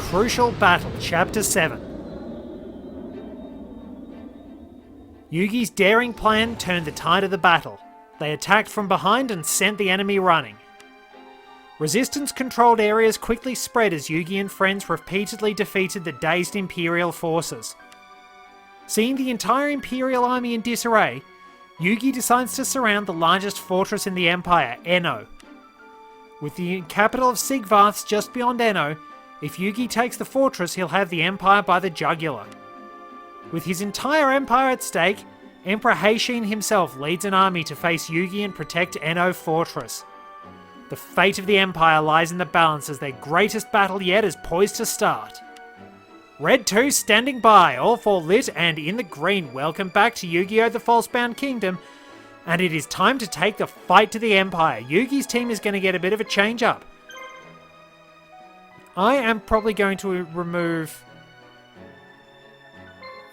Crucial Battle, Chapter 7. Yugi's daring plan turned the tide of the battle. They attacked from behind and sent the enemy running. Resistance-controlled areas quickly spread as Yugi and friends repeatedly defeated the dazed Imperial forces. Seeing the entire Imperial army in disarray, Yugi decides to surround the largest fortress in the Empire, Enno. With the capital of Sigvarth just beyond Enno, if Yugi takes the fortress, he'll have the Empire by the jugular. With his entire empire at stake, Emperor Heishin himself leads an army to face Yugi and protect Enno Fortress. The fate of the Empire lies in the balance as their greatest battle yet is poised to start. Red 2 standing by, all four lit and in the green. Welcome back to YuGiOh the Falsebound Kingdom, and it is time to take the fight to the Empire. Yugi's team is going to get a bit of a change up. I am probably going to remove...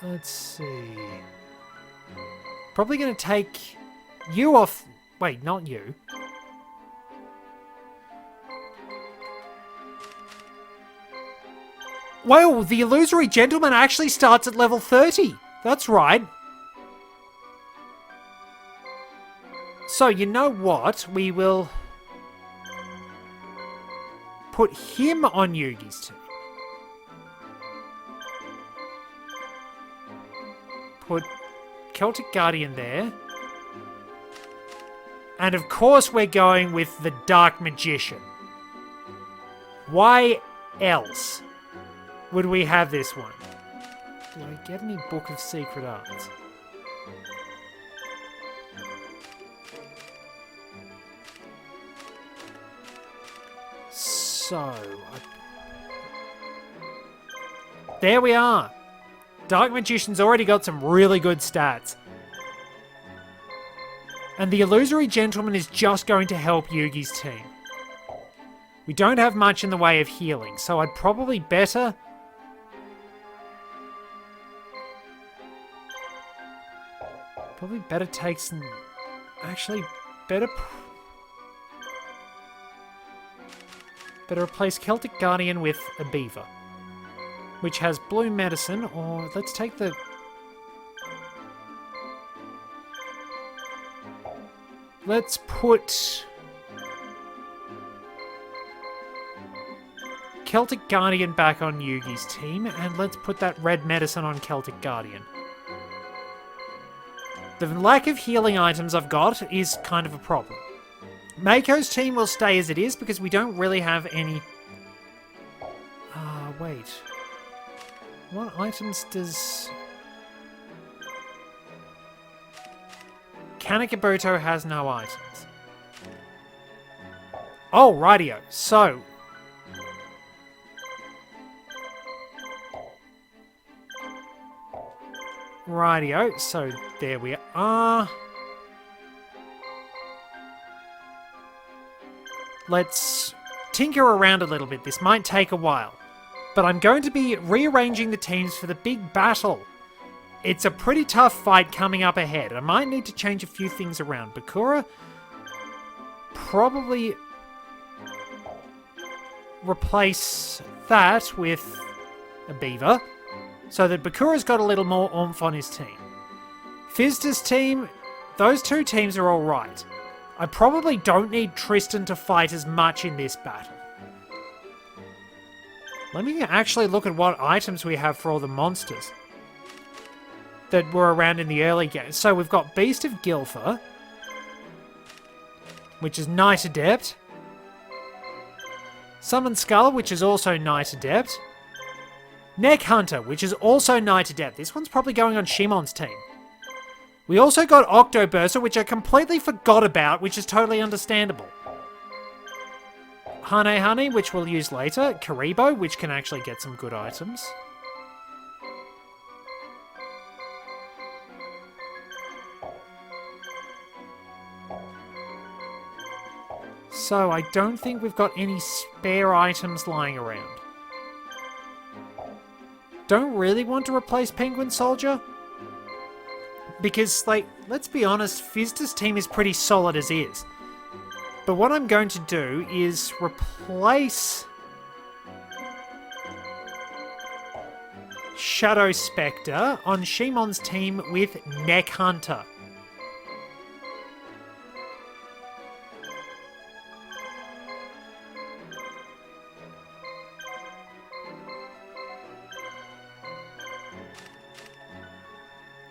Let's see... Probably going to take you off... Wait, not you. Well, the Illusory Gentleman actually starts at level 30. That's right. So, you know what? We will put him on Yugi's team. Put Celtic Guardian there. And of course we're going with the Dark Magician. Why else would we have this one? Do I get any Book of Secret Arts? So... There we are. Dark Magician's already got some really good stats. And the Illusory Gentleman is just going to help Yugi's team. We don't have much in the way of healing, so I'd probably better... Probably better take some... Actually, better replace Celtic Guardian with a Beaver, which has blue medicine, or let's take the... Let's put... Celtic Guardian back on Yugi's team, and let's put that red medicine on Celtic Guardian. The lack of healing items I've got is kind of a problem. Mako's team will stay as it is because we don't really have any... wait. What items does... Kanekabuto has no items. Oh, rightio. So... Rightio. So, there we are. Let's tinker around a little bit. This might take a while. But I'm going to be rearranging the teams for the big battle. It's a pretty tough fight coming up ahead. I might need to change a few things around. Bakura, probably replace that with a Beaver, so that Bakura's got a little more oomph on his team. Fizda's team, those two teams are alright. I probably don't need Tristan to fight as much in this battle. Let me actually look at what items we have for all the monsters that were around in the early game. So we've got Beast of Gilfer, which is Knight Adept. Summon Skull, which is also Knight Adept. Neck Hunter, which is also Knight Adept. This one's probably going on Shimon's team. We also got Octoburster, which I completely forgot about, which is totally understandable. Hane Honey, which we'll use later. Karibo, which can actually get some good items. So, I don't think we've got any spare items lying around. Don't really want to replace Penguin Soldier. Because, like, let's be honest, Fizda's team is pretty solid as is. But what I'm going to do is replace Shadow Spectre on Shimon's team with Neck Hunter.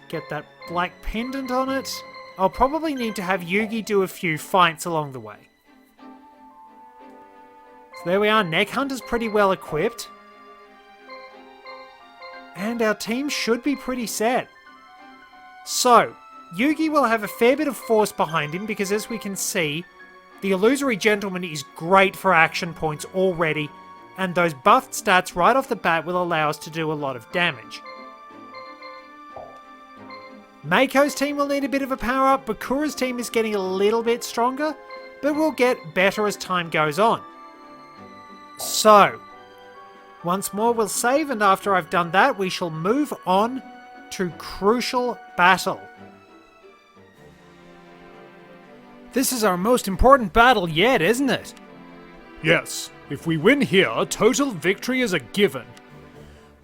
Get that black pendant on it. I'll probably need to have Yugi do a few fights along the way. So there we are, Neck Hunter's pretty well equipped. And our team should be pretty set. So, Yugi will have a fair bit of force behind him because as we can see, the Illusory Gentleman is great for action points already, and those buffed stats right off the bat will allow us to do a lot of damage. Mako's team will need a bit of a power up, Bakura's team is getting a little bit stronger, but will get better as time goes on. So, once more we'll save, and after I've done that, we shall move on to Crucial Battle. This is our most important battle yet, isn't it? Yes, if we win here, total victory is a given.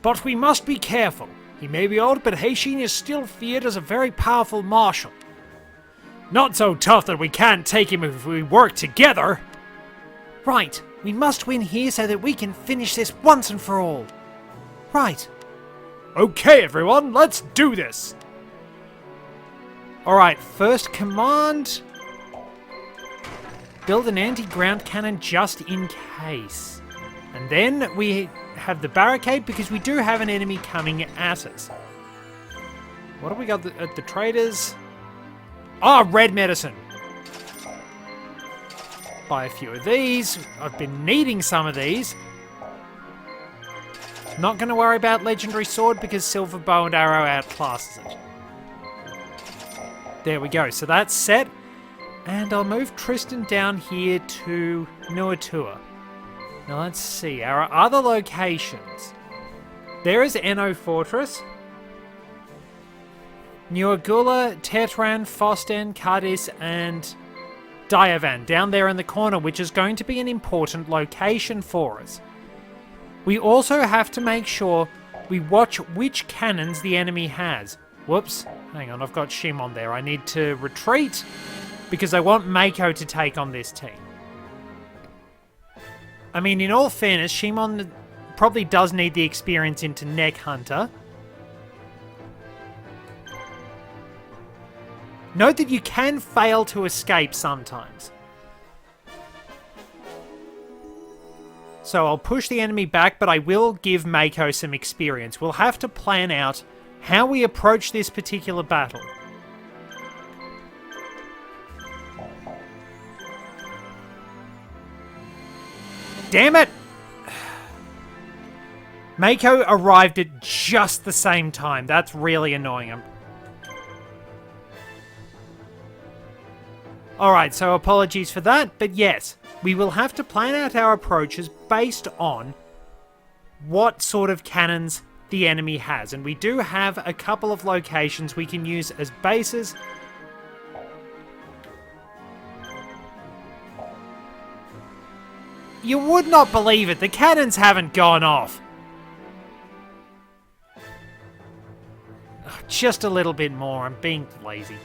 But we must be careful. He may be old, but Heishin is still feared as a very powerful marshal. Not so tough that we can't take him if we work together. Right, we must win here so that we can finish this once and for all. Right. Okay, everyone, let's do this. Alright, first command. Build an anti-ground cannon just in case. And then we have the barricade because we do have an enemy coming at us. What have we got at the traders? Ah, red medicine. Buy a few of these. I've been needing some of these. Not going to worry about Legendary Sword because Silver Bow and Arrow outclasses it. There we go. So that's set. And I'll move Tristan down here to Nuatua. Now let's see, our other locations. There is Eno Fortress. Nuagula, Tetran, Fosten, Cardis, and Dyavan down there in the corner, which is going to be an important location for us. We also have to make sure we watch which cannons the enemy has. Whoops, hang on, I've got Shimon there. I need to retreat because I want Mako to take on this team. I mean, in all fairness, Shimon probably does need the experience into Neck Hunter. Note that you can fail to escape sometimes. So I'll push the enemy back, but I will give Mako some experience. We'll have to plan out how we approach this particular battle. Damn it! Mako arrived at just the same time. That's really annoying him. Alright, so apologies for that, but yes, we will have to plan out our approaches based on what sort of cannons the enemy has. And we do have a couple of locations we can use as bases. You would not believe it, the cannons haven't gone off. Just a little bit more, I'm being lazy.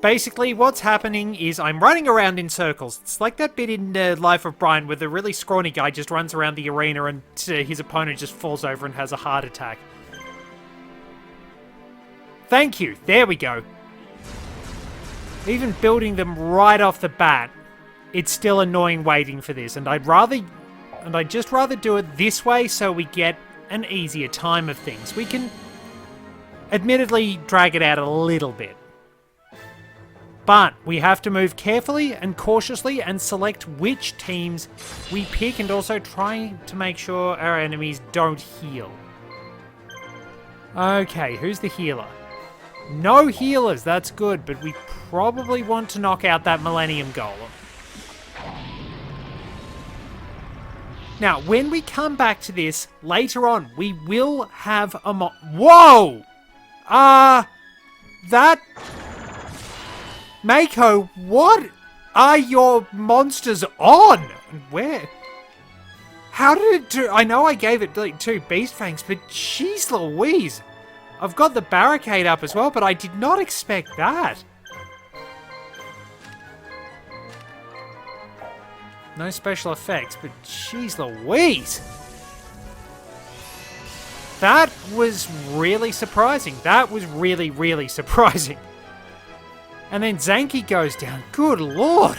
Basically, what's happening is I'm running around in circles. It's like that bit in Life of Brian where the really scrawny guy just runs around the arena and his opponent just falls over and has a heart attack. Thank you. There we go. Even building them right off the bat, it's still annoying waiting for this. And I'd just rather do it this way so we get an easier time of things. We can admittedly drag it out a little bit. But we have to move carefully and cautiously and select which teams we pick and also try to make sure our enemies don't heal. Okay, who's the healer? No healers, that's good, but we probably want to knock out that Millennium Golem. Now, when we come back to this later on, we will have a Whoa! That... Mako, what? are your monsters on? Where? How did it do? I know I gave it like 2 beast fangs, but jeez Louise. I've got the barricade up as well, but I did not expect that. No special effects, but jeez Louise. That was really surprising. That was really, really surprising. And then Zanki goes down. Good lord.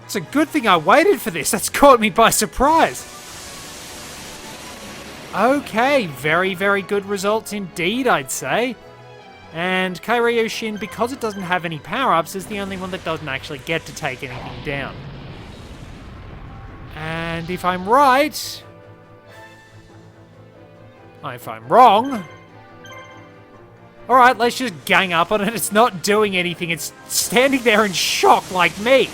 It's a good thing I waited for this. That's caught me by surprise. Okay, very, very good results indeed, I'd say. And Kairyou Shin, because it doesn't have any power-ups, is the only one that doesn't actually get to take anything down. And if I'm right... if I'm wrong... Alright, let's just gang up on it. It's not doing anything. It's standing there in shock like me.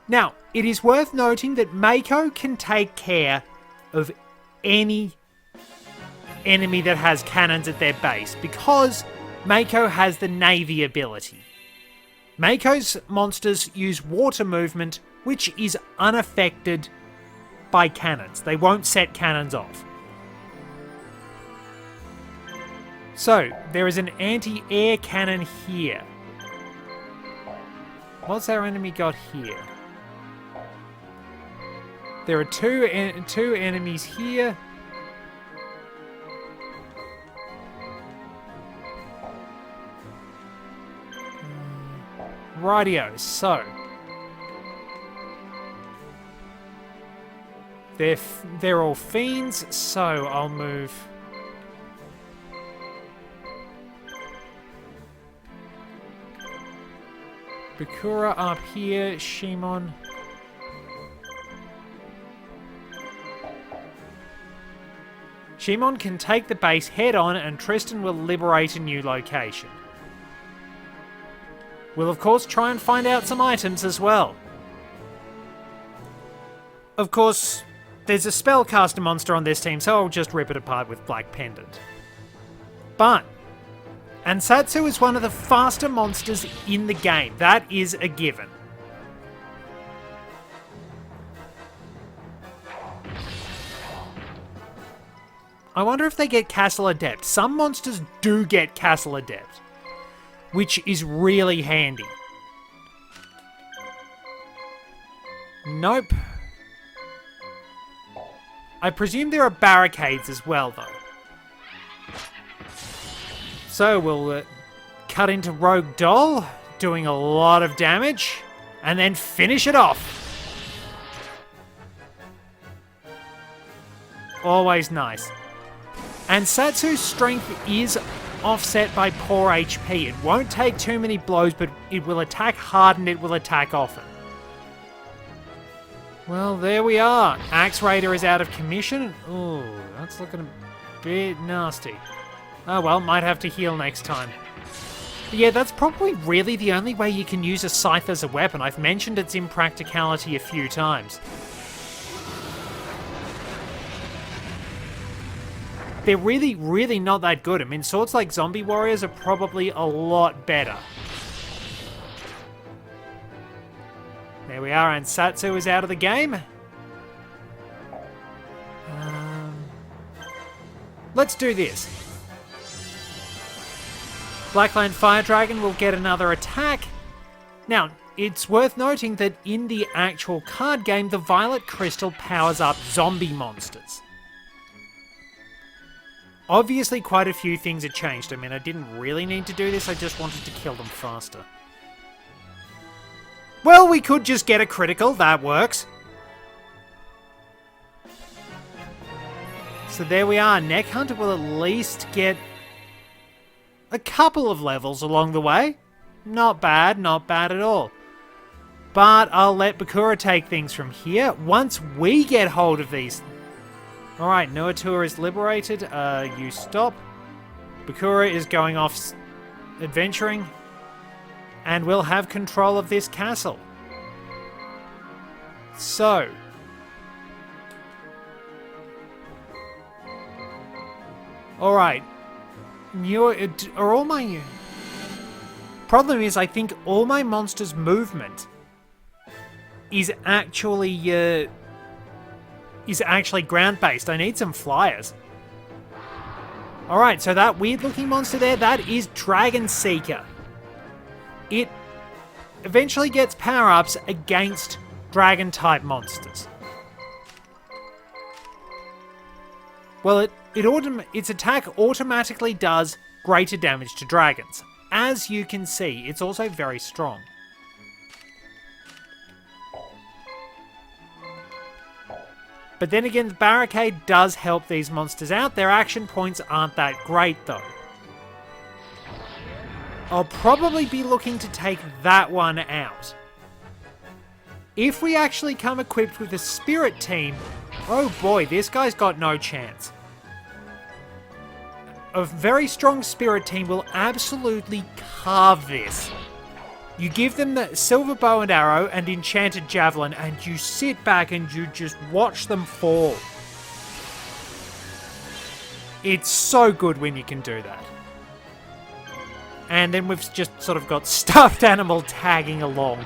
Now, it is worth noting that Mako can take care of any enemy that has cannons at their base because Mako has the Navy ability. Mako's monsters use water movement, which is unaffected by cannons. They won't set cannons off. So, there is an anti-air cannon here. What's our enemy got here? There are two enemies here. Rightio, so... They're all fiends, so I'll move... Bakura up here, Shimon. Shimon can take the base head on and Tristan will liberate a new location. We'll of course try and find out some items as well. Of course, there's a spellcaster monster on this team, so I'll just rip it apart with Black Pendant. But Ansatsu is one of the faster monsters in the game. That is a given. I wonder if they get Castle Adept. Some monsters do get Castle Adept, which is really handy. Nope. I presume there are barricades as well, though. So we'll cut into Rogue Doll, doing a lot of damage, and then finish it off. Always nice. And Satsu's strength is offset by poor HP. It won't take too many blows, but it will attack hard and it will attack often. Well, there we are. Axe Raider is out of commission. Ooh, that's looking a bit nasty. Oh well, might have to heal next time. But yeah, that's probably really the only way you can use a scythe as a weapon. I've mentioned its impracticality a few times. They're really, really not that good. I mean, swords like Zombie Warriors are probably a lot better. There we are, and Satsu is out of the game. Let's do this. Blackland Fire Dragon will get another attack. Now, it's worth noting that in the actual card game, the Violet Crystal powers up zombie monsters. Obviously, quite a few things have changed. I mean, I didn't really need to do this, I just wanted to kill them faster. Well, we could just get a critical, that works. So there we are, Neck Hunter will at least get a couple of levels along the way. Not bad at all. But I'll let Bakura take things from here once we get hold of these. Alright, Nuatur is liberated. You stop. Bakura is going off adventuring. And we'll have control of this castle. So. Alright. Are all my... Problem is, I think all my monsters' movement is actually ground-based. I need some flyers. Alright, so that weird-looking monster there, that is Dragon Seeker. It eventually gets power-ups against dragon-type monsters. Well, its attack automatically does greater damage to dragons. As you can see, it's also very strong. But then again, the barricade does help these monsters out. Their action points aren't that great, though. I'll probably be looking to take that one out. If we actually come equipped with a spirit team, oh boy, this guy's got no chance. A very strong spirit team will absolutely carve this. You give them the silver bow and arrow and enchanted javelin, and you sit back and you just watch them fall. It's so good when you can do that. And then we've just sort of got stuffed animal tagging along.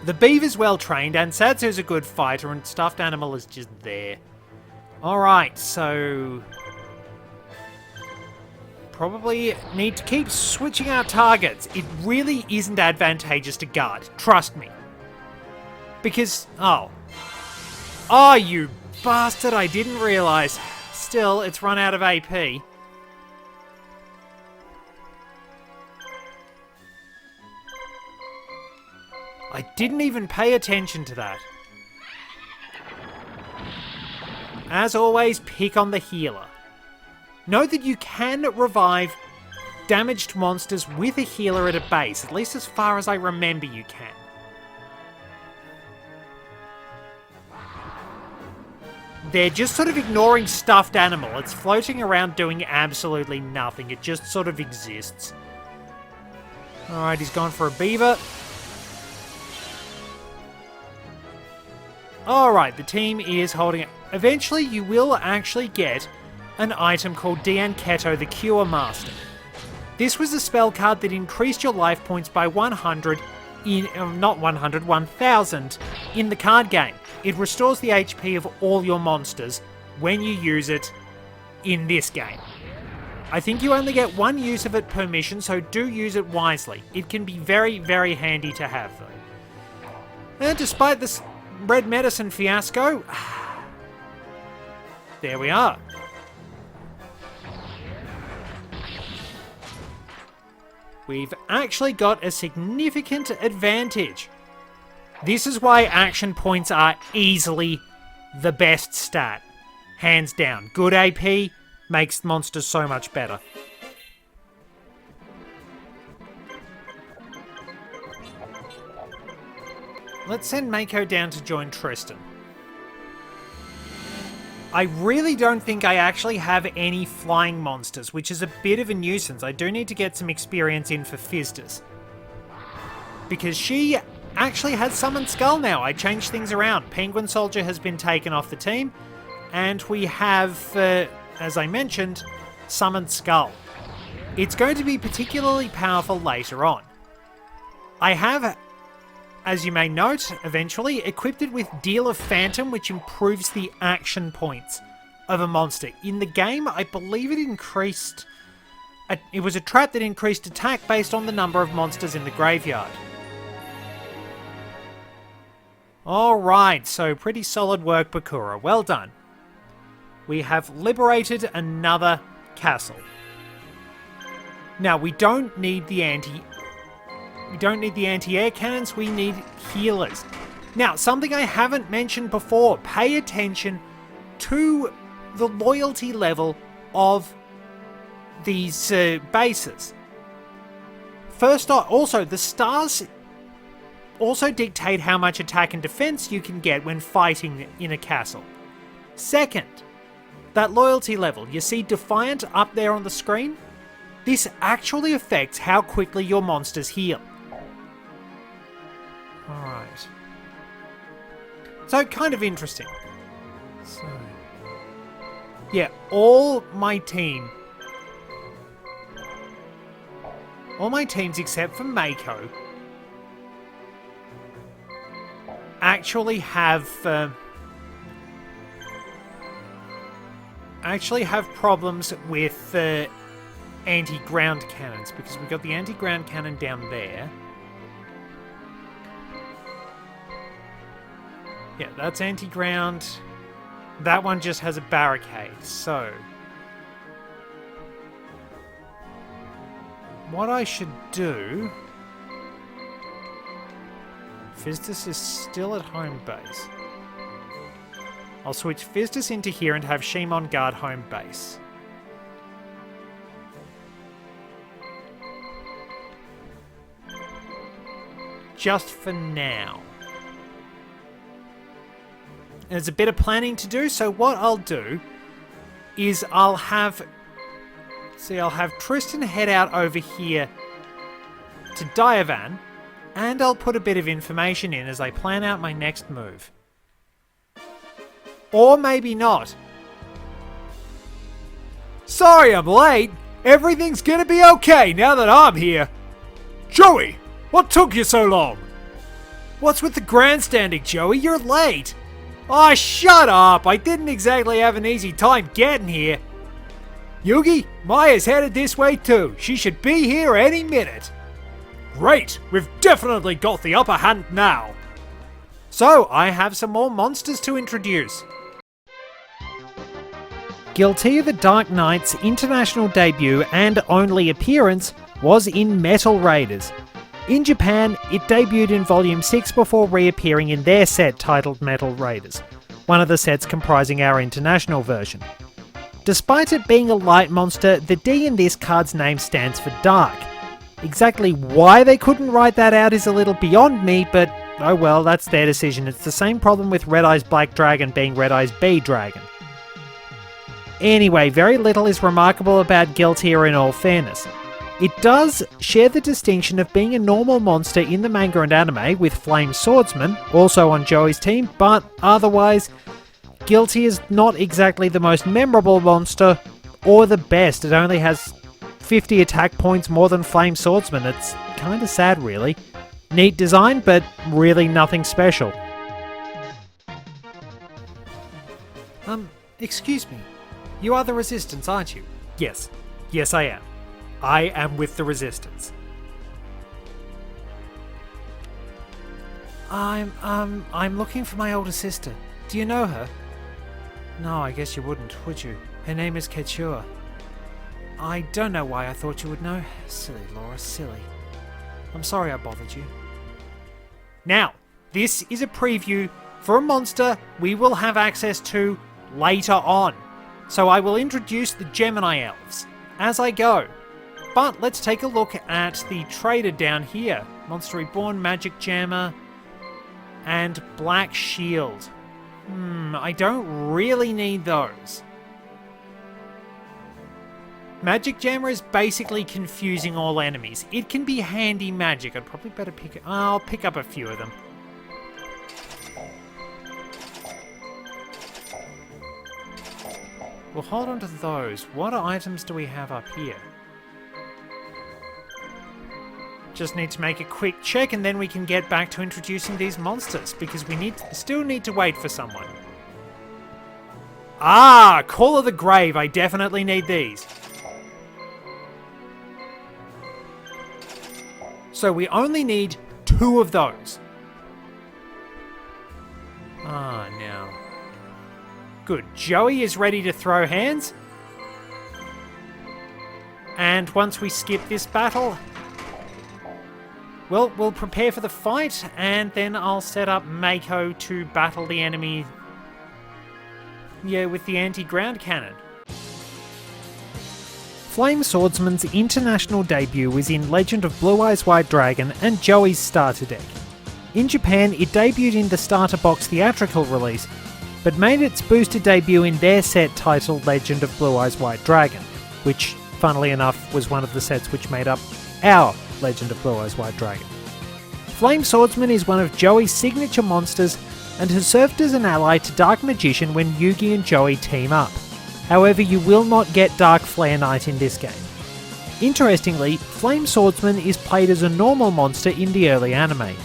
The beaver's well trained, and Satsu's a good fighter, and stuffed animal is just there. Alright, so probably need to keep switching our targets. It really isn't advantageous to guard, trust me. Because, oh, you bastard, I didn't realise. Still, it's run out of AP. I didn't even pay attention to that. As always, pick on the healer. Know that you can revive damaged monsters with a healer at a base, at least as far as I remember you can. They're just sort of ignoring stuffed animal. It's floating around doing absolutely nothing. It just sort of exists. Alright, he's gone for a beaver. Alright, the team is holding it. Eventually, you will actually get an item called Dianketo, the Cure Master. This was a spell card that increased your life points by 100 1,000 in the card game. It restores the HP of all your monsters when you use it in this game. I think you only get one use of it per mission, so do use it wisely. It can be very, very handy to have, though. And despite this red medicine fiasco, there we are. We've actually got a significant advantage. This is why action points are easily the best stat. Hands down. Good AP makes monsters so much better. Let's send Mako down to join Tristan. I really don't think I actually have any flying monsters, which is a bit of a nuisance. I do need to get some experience in for Fizdus. Because she actually has Summoned Skull now. I changed things around. Penguin Soldier has been taken off the team, and we have, as I mentioned, Summoned Skull. It's going to be particularly powerful later on. I have, as you may note, eventually equipped it with Deal of Phantom, which improves the action points of a monster. In the game, I believe it increased... It was a trap that increased attack based on the number of monsters in the graveyard. Alright, so pretty solid work, Bakura. Well done. We have liberated another castle. Now, we don't need the anti-air cannons, we need healers. Now, something I haven't mentioned before, pay attention to the loyalty level of these bases. First off, also, the stars also dictate how much attack and defense you can get when fighting in a castle. Second, that loyalty level. You see Defiant up there on the screen? This actually affects how quickly your monsters heal. Alright. So, kind of interesting. So, yeah, all my team all my teams except for Mako actually have problems with anti-ground cannons, because we've got the anti-ground cannon down there. Yeah, that's anti-ground. That one just has a barricade, so what I should do... Fistus is still at home base. I'll switch Fistus into here and have Shimon guard home base. Just for now. And there's a bit of planning to do, so what I'll do is I'll have Tristan head out over here to Dyavan, and I'll put a bit of information in as I plan out my next move. Or maybe not. Sorry I'm late. Everything's gonna be okay now that I'm here. Joey, what took you so long? What's with the grandstanding, Joey? You're late. Oh, shut up. I didn't exactly have an easy time getting here. Yugi, Maya's headed this way too. She should be here any minute. Great, we've definitely got the upper hand now. So, I have some more monsters to introduce. Guilty of the Dark Knight's international debut and only appearance was in Metal Raiders. In Japan, it debuted in Volume 6 before reappearing in their set titled Metal Raiders, one of the sets comprising our international version. Despite it being a light monster, the D in this card's name stands for Dark. Exactly why they couldn't write that out is a little beyond me, but oh well, that's their decision. It's the same problem with Red Eye's Black Dragon being Red Eye's B Dragon. Anyway, very little is remarkable about Guilt here in all fairness. It does share the distinction of being a normal monster in the manga and anime with Flame Swordsman, also on Joey's team, but otherwise, Guilty is not exactly the most memorable monster, or the best. It only has 50 attack points more than Flame Swordsman. It's kinda sad, really. Neat design, but really nothing special. Excuse me. You are the Resistance, aren't you? Yes. Yes, I am. I am with the Resistance. I'm looking for my older sister. Do you know her? No, I guess you wouldn't, would you? Her name is Kechua. I don't know why I thought you would know. Silly, Laura, silly. I'm sorry I bothered you. Now, this is a preview for a monster we will have access to later on. So I will introduce the Gemini Elves as I go. But let's take a look at the trader down here. Monster Reborn, Magic Jammer, and Black Shield. I don't really need those. Magic Jammer is basically confusing all enemies. It can be handy magic. I'd probably better I'll pick up a few of them. We'll hold on to those. What items do we have up here? Just need to make a quick check and then we can get back to introducing these monsters, because we still need to wait for someone. Ah! Call of the Grave. I definitely need these. So we only need 2 of those. Now. Good. Joey is ready to throw hands. And once we skip this battle, well, we'll prepare for the fight, and then I'll set up Mako to battle the enemy, with the anti-ground cannon. Flame Swordsman's international debut was in Legend of Blue Eyes White Dragon and Joey's starter deck. In Japan, it debuted in the starter box theatrical release, but made its booster debut in their set titled Legend of Blue Eyes White Dragon, which, funnily enough, was one of the sets which made up our Legend of Blue Eyes White Dragon. Flame Swordsman is one of Joey's signature monsters and has served as an ally to Dark Magician when Yugi and Joey team up. However, you will not get Dark Flare Knight in this game. Interestingly, Flame Swordsman is played as a normal monster in the early anime.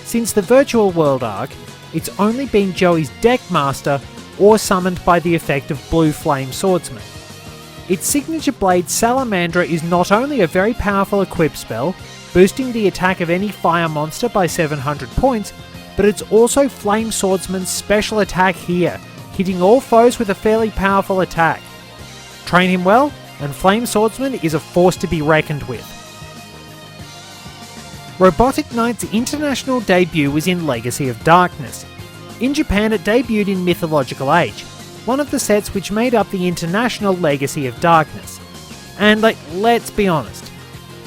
Since the Virtual World arc, it's only been Joey's Deck Master or summoned by the effect of Blue Flame Swordsman. Its signature blade Salamandra is not only a very powerful equip spell, boosting the attack of any fire monster by 700 points, but it's also Flame Swordsman's special attack here, hitting all foes with a fairly powerful attack. Train him well, and Flame Swordsman is a force to be reckoned with. Robotic Knight's international debut was in Legacy of Darkness. In Japan it debuted in Mythological Age, one of the sets which made up the international Legacy of Darkness. And let's be honest,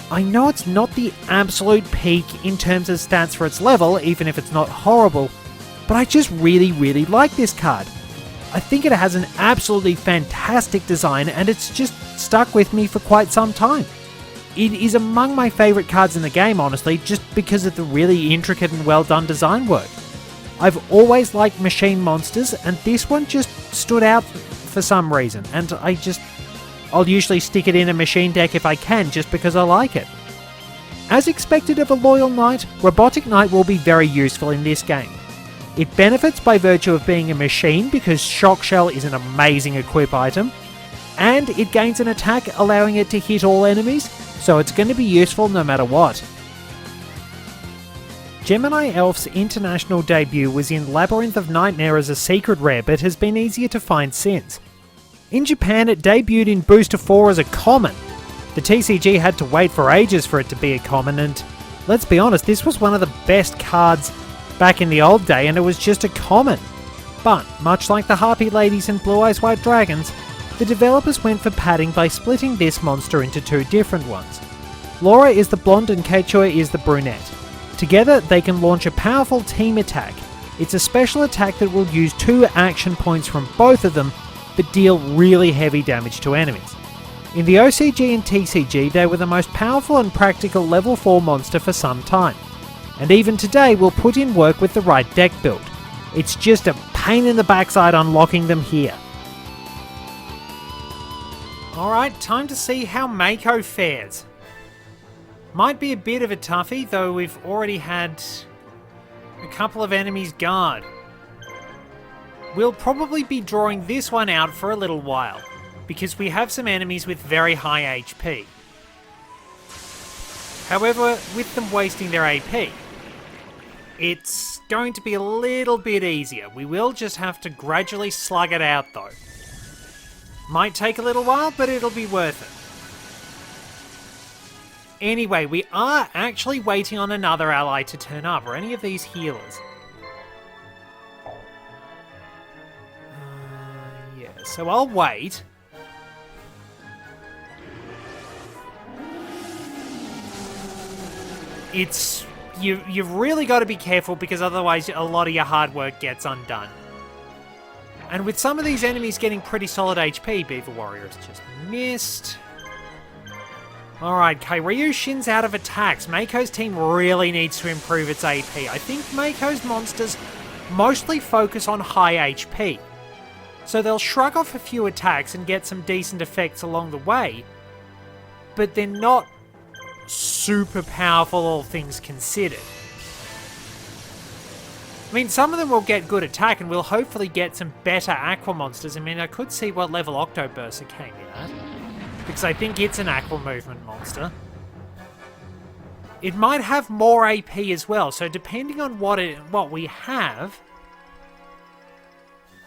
I know it's not the absolute peak in terms of stats for its level, even if it's not horrible, but I just really like this card. I think it has an absolutely fantastic design and it's just stuck with me for quite some time. It is among my favourite cards in the game, honestly, just because of the really intricate and well done design work. I've always liked machine monsters and this one just stood out for some reason, and I'll usually stick it in a machine deck if I can, just because I like it. As expected of a loyal knight, Robotic Knight will be very useful in this game. It benefits by virtue of being a machine because Shock Shell is an amazing equip item, and it gains an attack allowing it to hit all enemies, so it's going to be useful no matter what. Gemini Elf's international debut was in Labyrinth of Nightmare as a secret rare, but has been easier to find since. In Japan it debuted in Booster 4 as a common. The TCG had to wait for ages for it to be a common, and let's be honest, this was one of the best cards back in the old day and it was just a common. But, much like the Harpy Ladies and Blue Eyes White Dragons, the developers went for padding by splitting this monster into two different ones. Laura is the blonde and Keichua is the brunette. Together they can launch a powerful team attack. It's a special attack that will use 2 action points from both of them, but deal really heavy damage to enemies. In the OCG and TCG they were the most powerful and practical level 4 monster for some time, and even today will put in work with the right deck build. It's just a pain in the backside unlocking them here. Alright, time to see how Mako fares. Might be a bit of a toughie, though we've already had a couple of enemies guard. We'll probably be drawing this one out for a little while, because we have some enemies with very high HP. However, with them wasting their AP, it's going to be a little bit easier. We will just have to gradually slug it out though. Might take a little while, but it'll be worth it. Anyway, we are actually waiting on another ally to turn up, or any of these healers. Yeah, so I'll wait. You've really got to be careful because otherwise a lot of your hard work gets undone. And with some of these enemies getting pretty solid HP, Beaver Warriors just missed. Alright, Kairyu Shin's out of attacks. Mako's team really needs to improve its AP. I think Mako's monsters mostly focus on high HP. So they'll shrug off a few attacks and get some decent effects along the way, but they're not super powerful, all things considered. I mean, some of them will get good attack and we'll hopefully get some better Aqua monsters. I mean, I could see what level Octoburster came in at, because I think it's an Aqua movement monster. It might have more AP as well, so depending on what we have,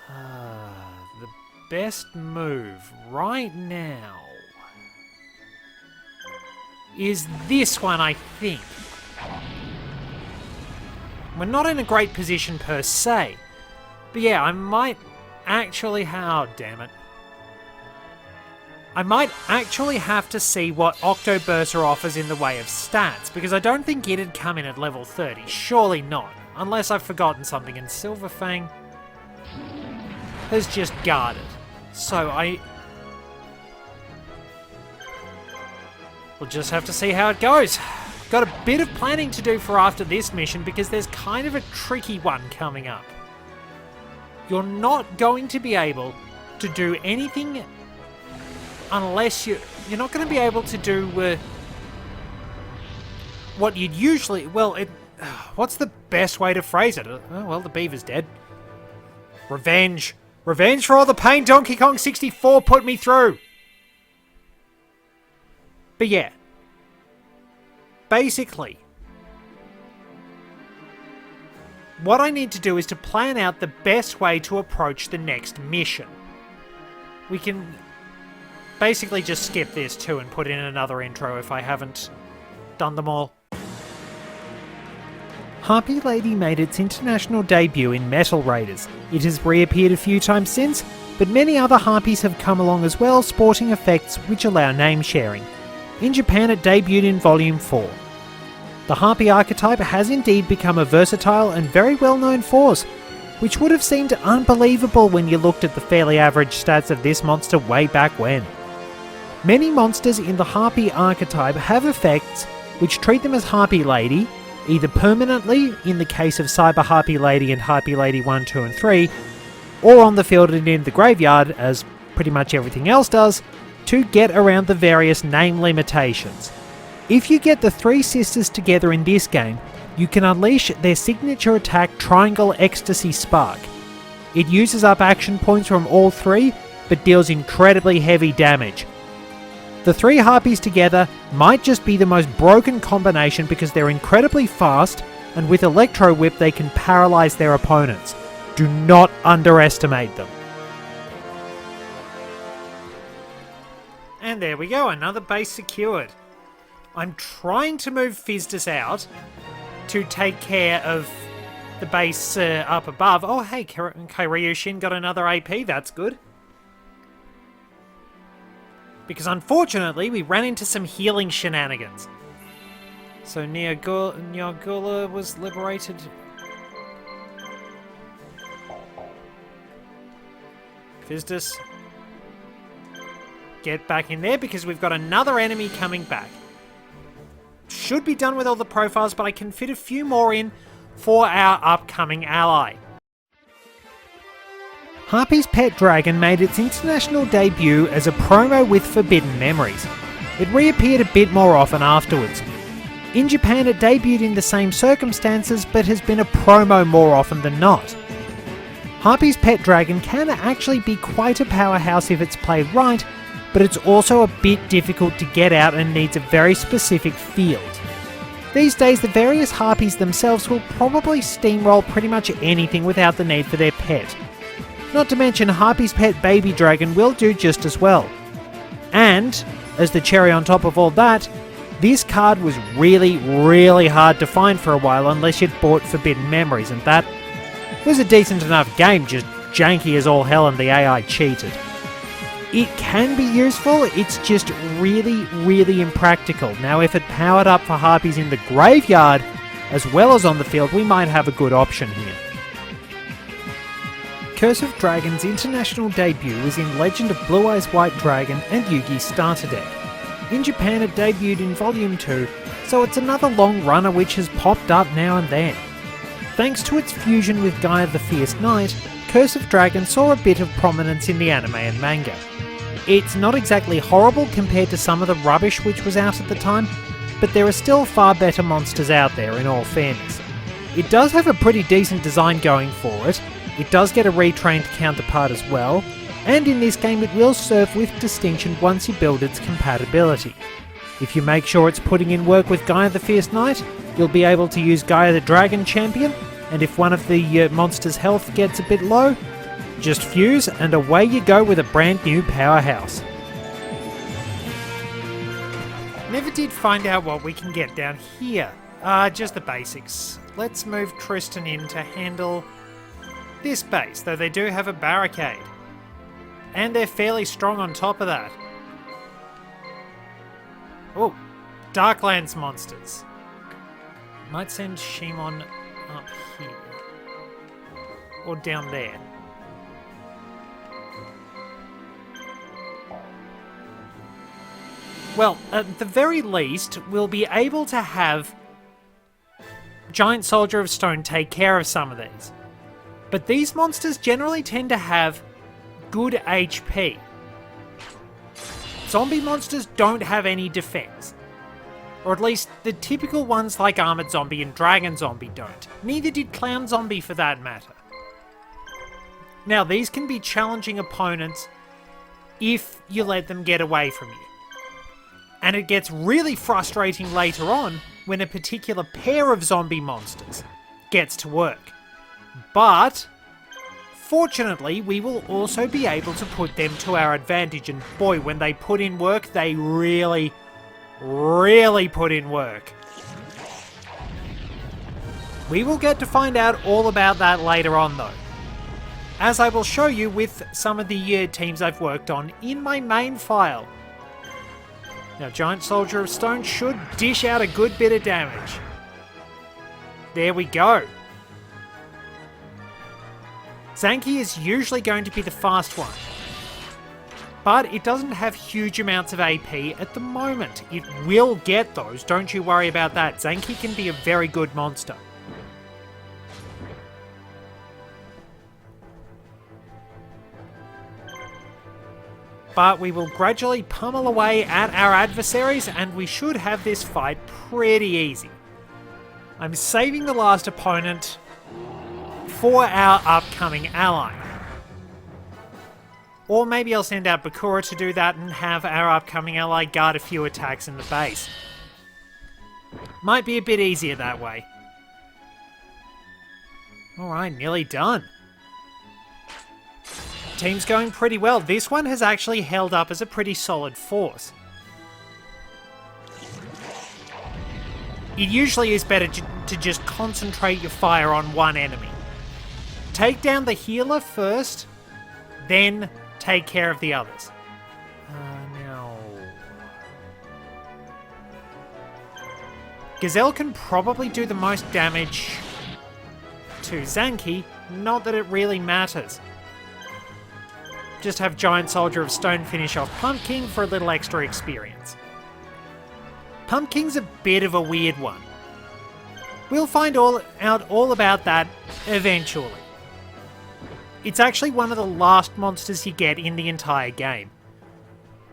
the best move right now is this one, I think. We're not in a great position per se, but yeah, I might actually... oh, damn it. I might actually have to see what Octoburster offers in the way of stats, because I don't think it'd come in at level 30. Surely not. Unless I've forgotten something, and Silverfang has just guarded. So we'll just have to see how it goes. Got a bit of planning to do for after this mission, because there's kind of a tricky one coming up. You're not going to be able to do anything unless you're not going to be able to do what you'd usually... Well, what's the best way to phrase it? Oh, well, the beaver's dead. Revenge. Revenge for all the pain Donkey Kong 64 put me through. But yeah. Basically, what I need to do is to plan out the best way to approach the next mission. We can basically just skip this too and put in another intro if I haven't done them all. Harpy Lady made its international debut in Metal Raiders. It has reappeared a few times since, but many other harpies have come along as well, sporting effects which allow name sharing. In Japan it debuted in Volume 4. The harpy archetype has indeed become a versatile and very well known force, which would have seemed unbelievable when you looked at the fairly average stats of this monster way back when. Many monsters in the harpy archetype have effects which treat them as Harpy Lady, either permanently in the case of Cyber Harpy Lady and Harpy Lady 1, 2 and 3, or on the field and in the graveyard, as pretty much everything else does, to get around the various name limitations. If you get the three sisters together in this game, you can unleash their signature attack Triangle Ecstasy Spark. It uses up action points from all three, but deals incredibly heavy damage. The three harpies together might just be the most broken combination because they're incredibly fast, and with Electro Whip they can paralyze their opponents. Do not underestimate them. And there we go, another base secured. I'm trying to move Fizdus out to take care of the base up above. Oh hey, Kairyushin got another AP, that's good. Because unfortunately, we ran into some healing shenanigans. So Nyagula was liberated. Fizdus, get back in there because we've got another enemy coming back. Should be done with all the profiles, but I can fit a few more in for our upcoming ally. Harpy's Pet Dragon made its international debut as a promo with Forbidden Memories. It reappeared a bit more often afterwards. In Japan it debuted in the same circumstances, but has been a promo more often than not. Harpy's Pet Dragon can actually be quite a powerhouse if it's played right, but it's also a bit difficult to get out and needs a very specific field. These days the various harpies themselves will probably steamroll pretty much anything without the need for their pet. Not to mention Harpy's Pet Baby Dragon will do just as well. And, as the cherry on top of all that, this card was really hard to find for a while unless you'd bought Forbidden Memories, and that was a decent enough game, just janky as all hell and the AI cheated. It can be useful, it's just really impractical. Now if it powered up for harpies in the graveyard as well as on the field, we might have a good option here. Curse of Dragon's international debut was in Legend of Blue Eyes White Dragon and Yugi Starter Deck. In Japan it debuted in Volume 2, so it's another long runner which has popped up now and then. Thanks to its fusion with Gaia the Fierce Knight, Curse of Dragon saw a bit of prominence in the anime and manga. It's not exactly horrible compared to some of the rubbish which was out at the time, but there are still far better monsters out there in all fairness. It does have a pretty decent design going for it. It does get a retrained counterpart as well, and in this game it will serve with distinction once you build its compatibility. If you make sure it's putting in work with Gaia the Fierce Knight, you'll be able to use Gaia the Dragon Champion, and if one of the monster's health gets a bit low, just fuse and away you go with a brand new powerhouse. Never did find out what we can get down here. Just the basics. Let's move Tristan in to handle this base, though they do have a barricade. And they're fairly strong on top of that. Oh, Darklands monsters. Might send Shimon up here. Or down there. Well, at the very least, we'll be able to have Giant Soldier of Stone take care of some of these. But these monsters generally tend to have good HP. zombie monsters don't have any defense. Or at least the typical ones like Armored Zombie and Dragon Zombie don't. Neither did Clown Zombie for that matter. Now, these can be challenging opponents if you let them get away from you. And it gets really frustrating later on when a particular pair of zombie monsters gets to work. But fortunately, we will also be able to put them to our advantage, and boy, when they put in work, they really put in work. We will get to find out all about that later on though, as I will show you with some of the teams I've worked on in my main file. Now, Giant Soldier of Stone should dish out a good bit of damage. There we go. Zanki is usually going to be the fast one, but it doesn't have huge amounts of AP at the moment. It will get those, don't you worry about that. Zanki can be a very good monster. But we will gradually pummel away at our adversaries, and we should have this fight pretty easy. I'm saving the last opponent for our upcoming ally. Or maybe I'll send out Bakura to do that and have our upcoming ally guard a few attacks in the base. Might be a bit easier that way. Alright, nearly done. Team's going pretty well. This one has actually held up as a pretty solid force. It usually is better to just concentrate your fire on one enemy. Take down the healer first, then take care of the others. Now... Gazelle can probably do the most damage to Zanki, not that it really matters. Just have Giant Soldier of Stone finish off Pumpkin for a little extra experience. Pumpkin's a bit of a weird one. We'll find out all about that eventually. It's actually one of the last monsters you get in the entire game.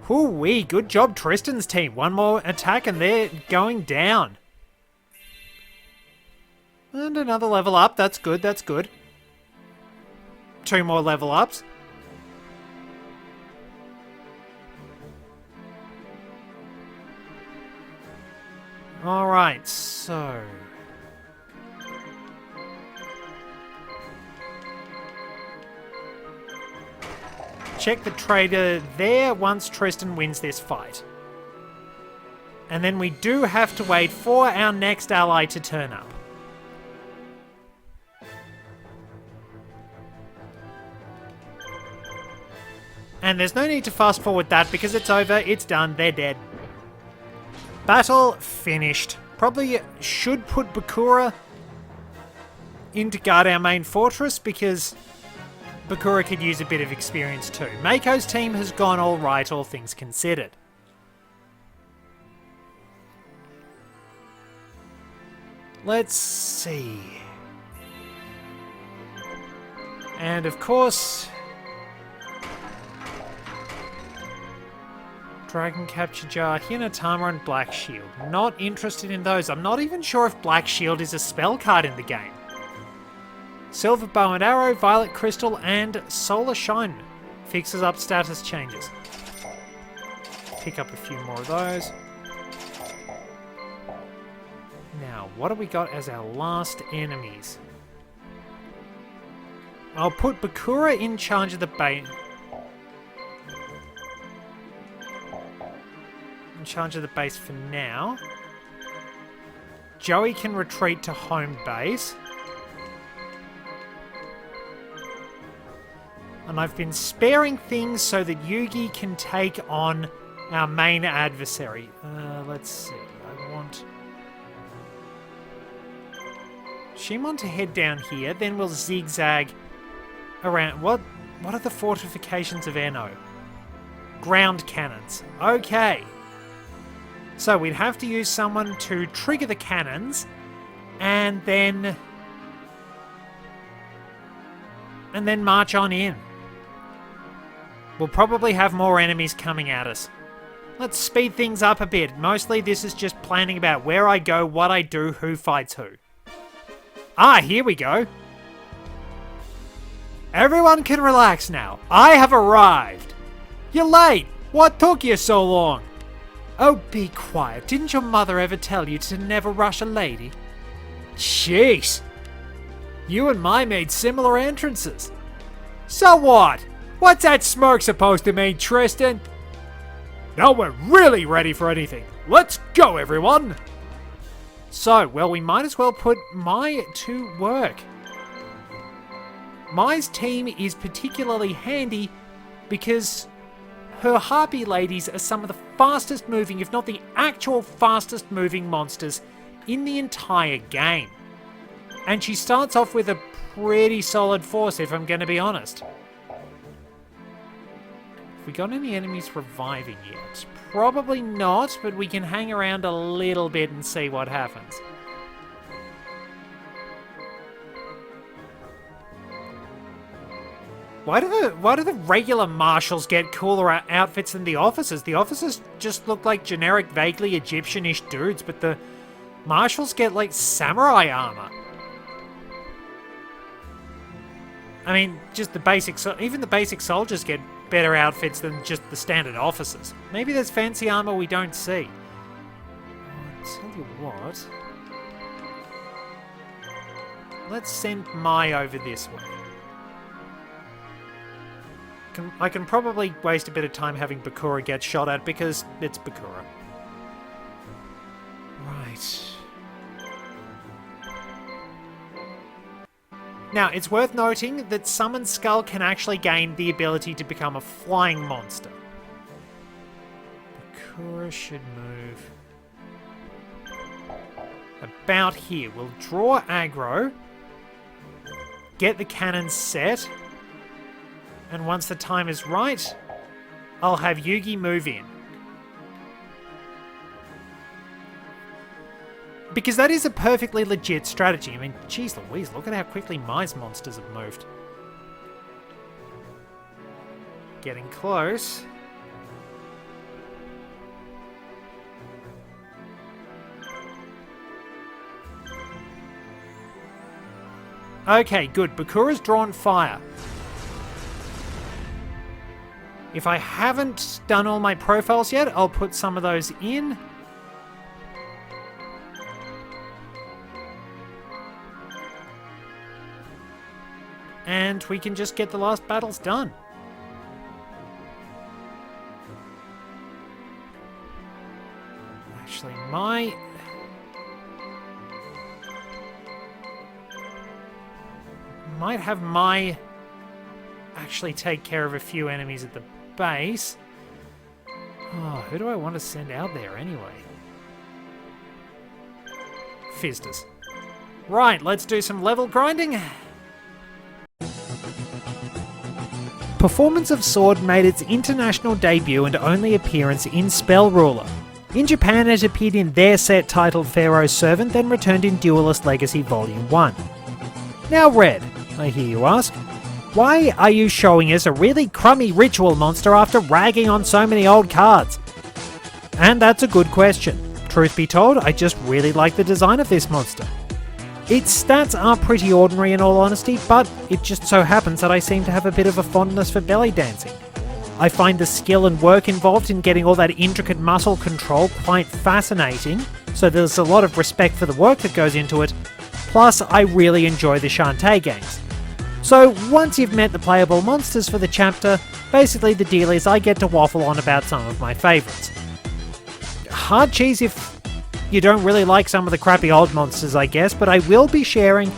Hoo-wee, good job Tristan's team. One more attack and they're going down. And another level up, that's good, that's good. 2 more level ups. Alright, so... check the trader there once Tristan wins this fight. And then we do have to wait for our next ally to turn up. And there's no need to fast forward that because it's over, it's done, they're dead. Battle finished. Probably should put Bakura in to guard our main fortress because Bakura could use a bit of experience too. Mako's team has gone alright, all things considered. Let's see. And of course... Dragon Capture Jar, Hinatama and Black Shield. Not interested in those. I'm not even sure if Black Shield is a spell card in the game. Silver Bow and Arrow, Violet Crystal, and Solar Shine. Fixes up status changes. Pick up a few more of those. Now, what have we got as our last enemies? I'll put Bakura in charge of the base. In charge of the base for now. Joey can retreat to home base. And I've been sparing things so that Yugi can take on our main adversary. Let's see. I want Shimon to head down here, then we'll zigzag around. What are the fortifications of Eno? Ground cannons. Okay. So we'd have to use someone to trigger the cannons, and then march on in. We'll probably have more enemies coming at us. Let's speed things up a bit. Mostly this is just planning about where I go, what I do, who fights who. Ah, here we go. Everyone can relax now. I have arrived. You're late. What took you so long? Oh, be quiet. Didn't your mother ever tell you to never rush a lady? Jeez. You and my made similar entrances. So what? What's that smirk supposed to mean, Tristan? Now we're really ready for anything. Let's go, everyone! So, well, we might as well put Mai to work. Mai's team is particularly handy because her harpy ladies are some of the fastest moving, if not the actual fastest moving monsters in the entire game. And she starts off with a pretty solid force, if I'm going to be honest. Have we got any enemies reviving yet? Probably not, but we can hang around a little bit and see what happens. Why do the regular marshals get cooler outfits than the officers? The officers just look like generic, vaguely Egyptian-ish dudes, but the marshals get like samurai armor. I mean, just the basic, even the basic soldiers get better outfits than just the standard officers. Maybe there's fancy armor we don't see. I'll tell you what. Let's send Mai over this way. I can probably waste a bit of time having Bakura get shot at because it's Bakura. Right. Now, it's worth noting that Summon Skull can actually gain the ability to become a flying monster. Bakura should move about here. We'll draw aggro, get the cannons set, and once the time is right, I'll have Yugi move in. Because that is a perfectly legit strategy. I mean, geez Louise, look at how quickly Mai's monsters have moved. Getting close. Okay, good. Bakura's drawn fire. If I haven't done all my profiles yet, I'll put some of those in. And we can just get the last battles done. Actually, might have Mai actually take care of a few enemies at the base. Oh, who do I want to send out there anyway? Fizders. Right, let's do some level grinding. Performance of Sword made its international debut and only appearance in Spell Ruler. In Japan it appeared in their set titled Pharaoh's Servant, then returned in Duelist Legacy Volume 1. Now Red, I hear you ask, why are you showing us a really crummy ritual monster after ragging on so many old cards? And that's a good question. Truth be told, I just really like the design of this monster. Its stats are pretty ordinary in all honesty, but it just so happens that I seem to have a bit of a fondness for belly dancing. I find the skill and work involved in getting all that intricate muscle control quite fascinating, so there's a lot of respect for the work that goes into it, plus I really enjoy the Shantae games. So once you've met the playable monsters for the chapter, basically the deal is I get to waffle on about some of my favourites. Hard cheese if you don't really like some of the crappy old monsters, I guess, but I will be sharing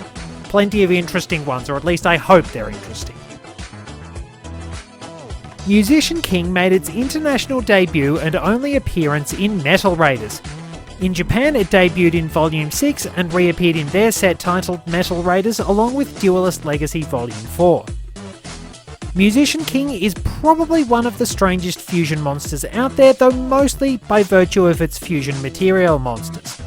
plenty of interesting ones, or at least I hope they're interesting. Musician King made its international debut and only appearance in Metal Raiders. In Japan it debuted in Volume 6 and reappeared in their set titled Metal Raiders along with Duelist Legacy Volume 4. Musician King is probably one of the strangest fusion monsters out there, though mostly by virtue of its fusion material monsters.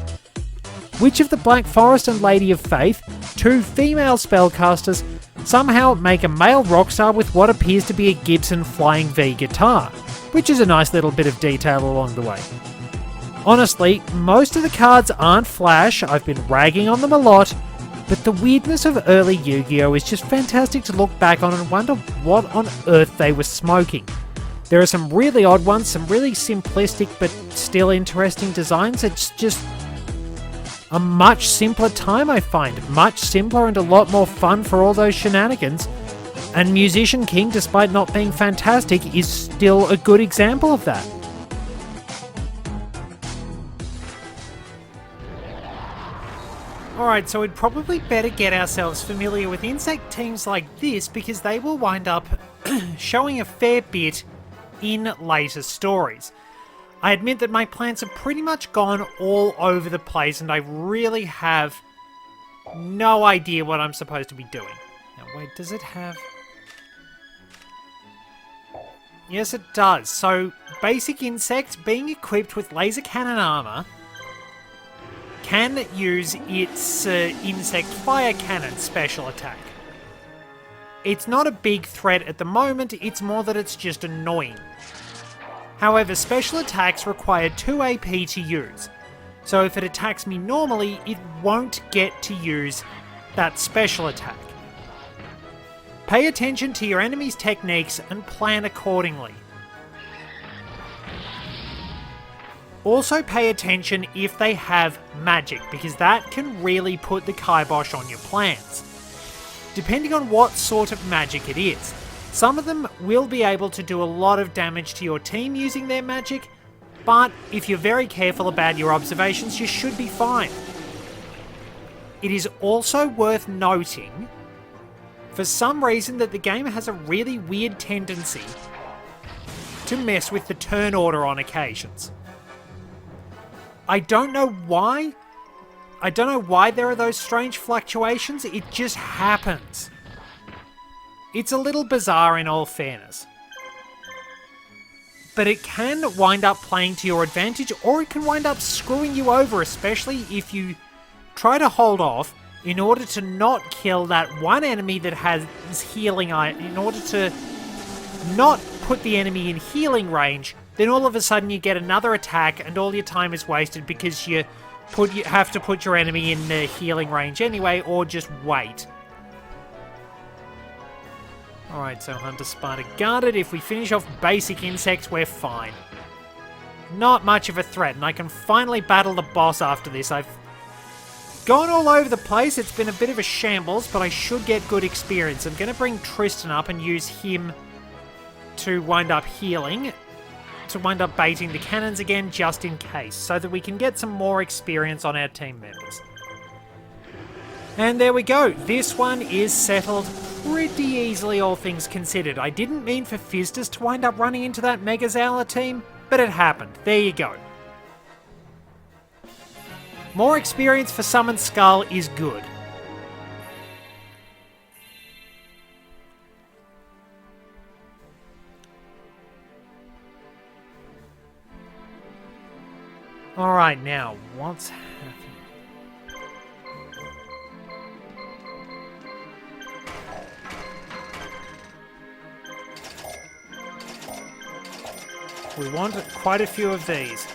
Witch of the Black Forest and Lady of Faith, two female spellcasters, somehow make a male rock star with what appears to be a Gibson Flying V guitar, which is a nice little bit of detail along the way. Honestly, most of the cards aren't flash, I've been ragging on them a lot, but the weirdness of early Yu-Gi-Oh! Is just fantastic to look back on and wonder what on earth they were smoking. There are some really odd ones, some really simplistic but still interesting designs. It's just a much simpler time, I find. Much simpler and a lot more fun for all those shenanigans. And Musician King, despite not being fantastic, is still a good example of that. Alright, so we'd probably better get ourselves familiar with insect teams like this because they will wind up showing a fair bit in later stories. I admit that my plans have pretty much gone all over the place and I really have no idea what I'm supposed to be doing. Now wait, does it have... Yes, it does. So, basic insects being equipped with laser cannon armor can use its insect fire cannon special attack. It's not a big threat at the moment, it's more that it's just annoying. However, special attacks require 2 AP to use, so if it attacks me normally, it won't get to use that special attack. Pay attention to your enemy's techniques and plan accordingly. Also pay attention if they have magic, because that can really put the kibosh on your plans. Depending on what sort of magic it is. Some of them will be able to do a lot of damage to your team using their magic, but if you're very careful about your observations, you should be fine. It is also worth noting, for some reason, that the game has a really weird tendency to mess with the turn order on occasions. I don't know why. I don't know why there are those strange fluctuations, it just happens. It's a little bizarre in all fairness. But it can wind up playing to your advantage, or it can wind up screwing you over, especially if you try to hold off in order to not kill that one enemy that has healing, in order to not put the enemy in healing range, then all of a sudden you get another attack and all your time is wasted because you have to put your enemy in the healing range anyway, or just wait. Alright, so Hunter Spider guarded. If we finish off basic insects, we're fine. Not much of a threat, and I can finally battle the boss after this. I've gone all over the place. It's been a bit of a shambles, but I should get good experience. I'm going to bring Tristan up and use him to wind up healing, to wind up baiting the cannons again, just in case, so that we can get some more experience on our team members. And there we go. This one is settled pretty easily, all things considered. I didn't mean for Fizdus to wind up running into that Megazala team, but it happened. There you go. More experience for Summon Skull is good. Alright, now, what's happening? We want quite a few of these.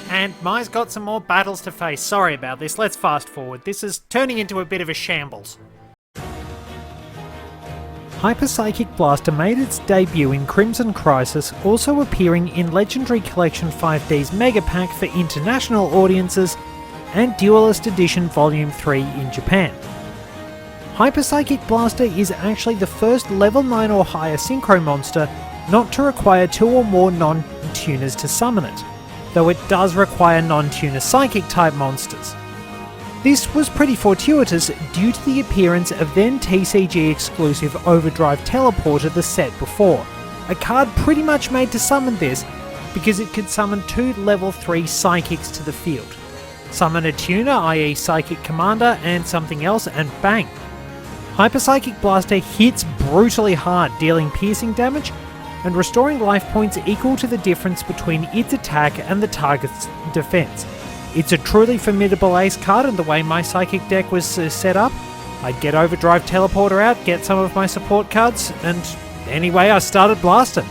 And Mai's got some more battles to face. Sorry about this. Let's fast forward. This is turning into a bit of a shambles. Hyper Psychic Blaster made its debut in Crimson Crisis, also appearing in Legendary Collection 5D's Mega Pack for international audiences and Duelist Edition Volume 3 in Japan. Hyper Psychic Blaster is actually the first level 9 or higher Synchro monster not to require 2 or more non-tuners to summon it, though it does require non-tuner Psychic type monsters. This was pretty fortuitous due to the appearance of then TCG exclusive Overdrive Teleporter the set before, a card pretty much made to summon this because it could summon 2 level 3 Psychics to the field. Summon a tuner, i.e. Psychic Commander, and something else, and bang! Hyper Psychic Blaster hits brutally hard, dealing piercing damage, and restoring life points equal to the difference between its attack and the target's defense. It's a truly formidable ace card, and the way my psychic deck was set up, I'd get Overdrive Teleporter out, get some of my support cards, and anyway, I started blasting.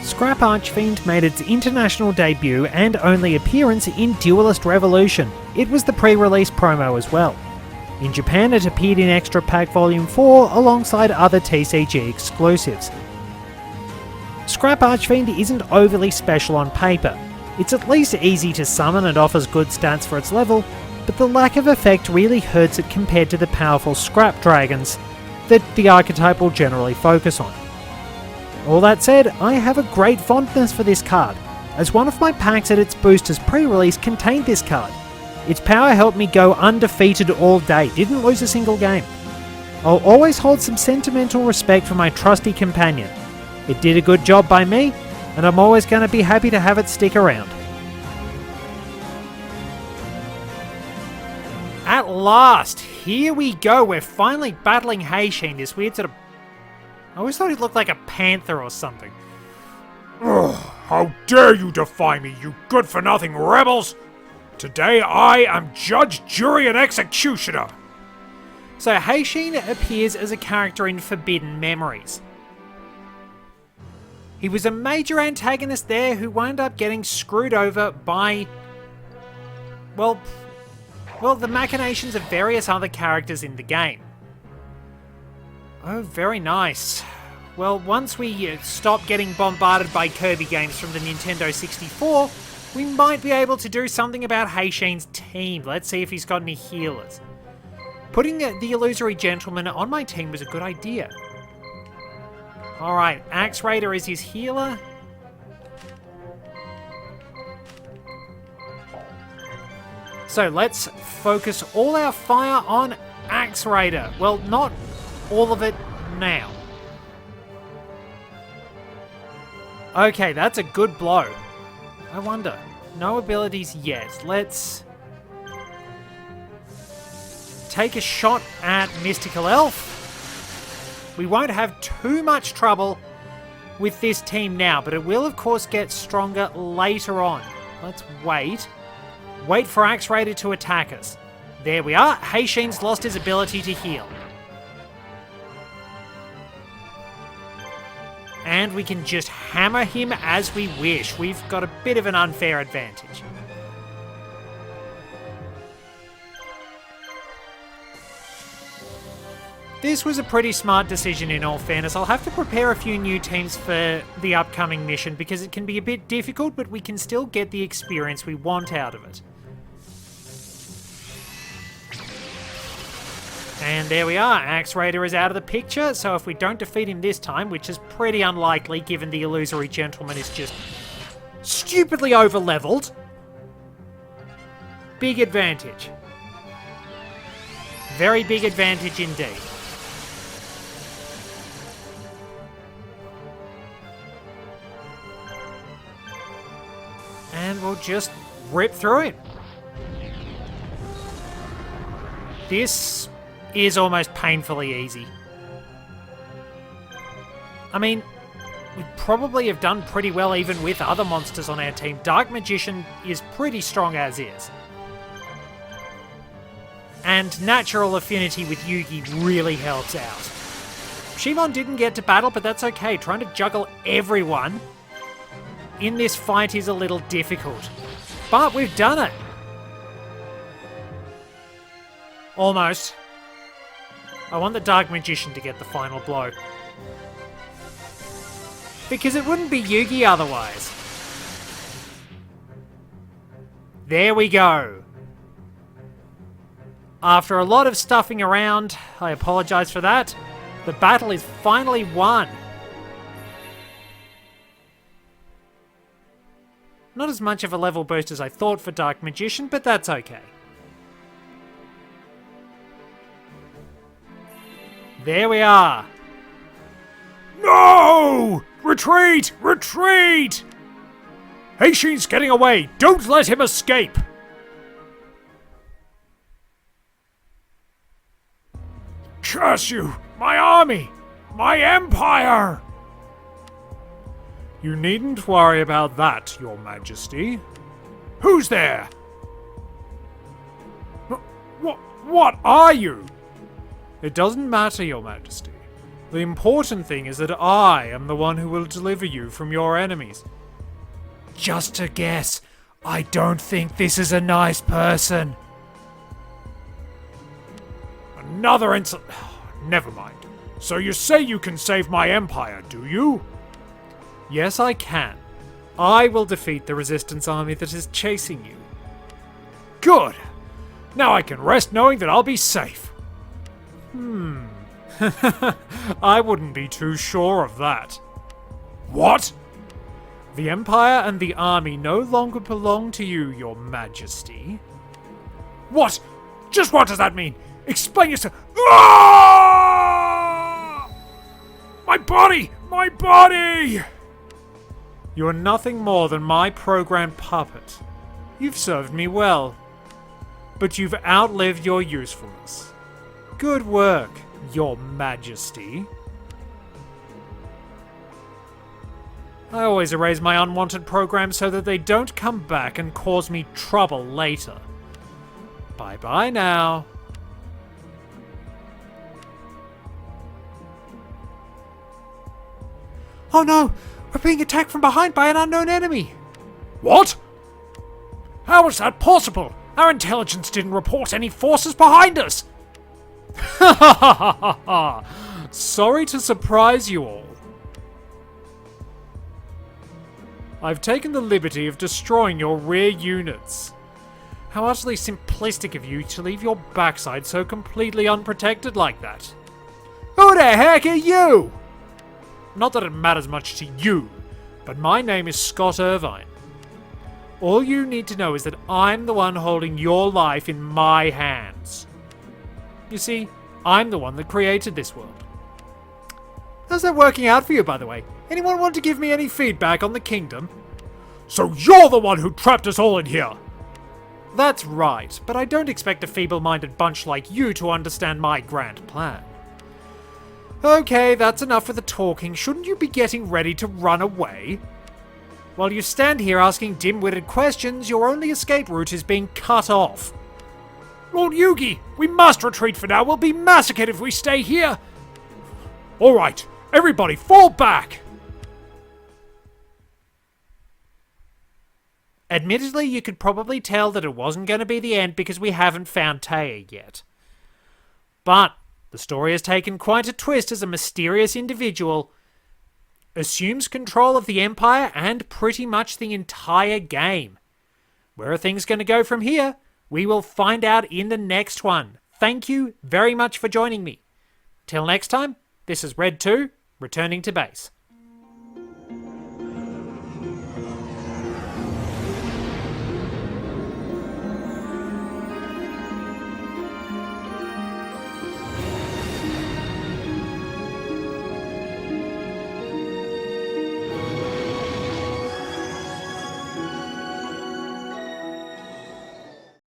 Scrap Archfiend made its international debut and only appearance in Duelist Revolution. It was the pre-release promo as well. In Japan, it appeared in Extra Pack Volume 4 alongside other TCG exclusives. Scrap Archfiend isn't overly special on paper. It's at least easy to summon and offers good stats for its level, but the lack of effect really hurts it compared to the powerful Scrap Dragons that the archetype will generally focus on. All that said, I have a great fondness for this card, as one of my packs at its boosters pre-release contained this card. Its power helped me go undefeated all day, didn't lose a single game. I'll always hold some sentimental respect for my trusty companion. It did a good job by me, and I'm always going to be happy to have it stick around. At last, here we go. We're finally battling Heishin, this weird sort of... I always thought he looked like a panther or something. Ugh, how dare you defy me, you good-for-nothing rebels! Today I am judge, jury, and executioner! So Heishin appears as a character in Forbidden Memories. He was a major antagonist there who wound up getting screwed over by... Well, the machinations of various other characters in the game. Oh, very nice. Well, once we stop getting bombarded by Kirby games from the Nintendo 64, we might be able to do something about Heishin's team. Let's see if he's got any healers. Putting the Illusory Gentleman on my team was a good idea. Alright, Axe Raider is his healer. So let's focus all our fire on Axe Raider. Well, not all of it now. Okay, that's a good blow. I wonder. No abilities yet. Let's take a shot at Mystical Elf. We won't have too much trouble with this team now, but it will of course get stronger later on. Let's wait. Wait for Axe Raider to attack us. There we are. Heishin's lost his ability to heal. And we can just hammer him as we wish. We've got a bit of an unfair advantage. This was a pretty smart decision in all fairness. I'll have to prepare a few new teams for the upcoming mission because it can be a bit difficult, but we can still get the experience we want out of it. And there we are, Axe Raider is out of the picture, so if we don't defeat him this time, which is pretty unlikely given the Illusory Gentleman is just stupidly over-leveled, big advantage. Very big advantage indeed. And we'll just rip through it. This is almost painfully easy. I mean, we probably have done pretty well even with other monsters on our team. Dark Magician is pretty strong as is. And Natural Affinity with Yugi really helps out. Shimon didn't get to battle, but that's okay. Trying to juggle everyone in this fight is a little difficult. But we've done it. Almost. I want the Dark Magician to get the final blow. Because it wouldn't be Yugi otherwise. There we go. After a lot of stuffing around, I apologize for that, the battle is finally won. Not as much of a level boost as I thought for Dark Magician, but that's okay. There we are. No! Retreat! Retreat! Heishin's getting away! Don't let him escape! Curse you! My army! My empire! You needn't worry about that, Your Majesty. Who's there? What are you? It doesn't matter, Your Majesty. The important thing is that I am the one who will deliver you from your enemies. Just to guess, I don't think this is a nice person. Another insult. Never mind. So you say you can save my empire, do you? Yes, I can. I will defeat the resistance army that is chasing you. Good. Now I can rest knowing that I'll be safe. I wouldn't be too sure of that. What? The Empire and the army no longer belong to you, Your Majesty. What? Just what does that mean? Explain yourself. Ah! My body! My body! You are nothing more than my programmed puppet. You've served me well, but you've outlived your usefulness. Good work, Your Majesty. I always erase my unwanted programs so that they don't come back and cause me trouble later. Bye-bye now. Oh no! We're being attacked from behind by an unknown enemy! What? How is that possible? Our intelligence didn't report any forces behind us! Sorry to surprise you all. I've taken the liberty of destroying your rear units. How utterly simplistic of you to leave your backside so completely unprotected like that. Who the heck are you? Not that it matters much to you, but my name is Scott Irvine. All you need to know is that I'm the one holding your life in my hands. You see, I'm the one that created this world. How's that working out for you, by the way? Anyone want to give me any feedback on the kingdom? So you're the one who trapped us all in here! That's right, but I don't expect a feeble-minded bunch like you to understand my grand plan. Okay, that's enough of the talking. Shouldn't you be getting ready to run away? While you stand here asking dim-witted questions, your only escape route is being cut off. Lord Yugi, we must retreat for now. We'll be massacred if we stay here. All right, everybody fall back. Admittedly, you could probably tell that it wasn't going to be the end because we haven't found Taya yet. But the story has taken quite a twist as a mysterious individual assumes control of the Empire and pretty much the entire game. Where are things going to go from here? We will find out in the next one. Thank you very much for joining me. Till next time, this is Red 2, returning to base.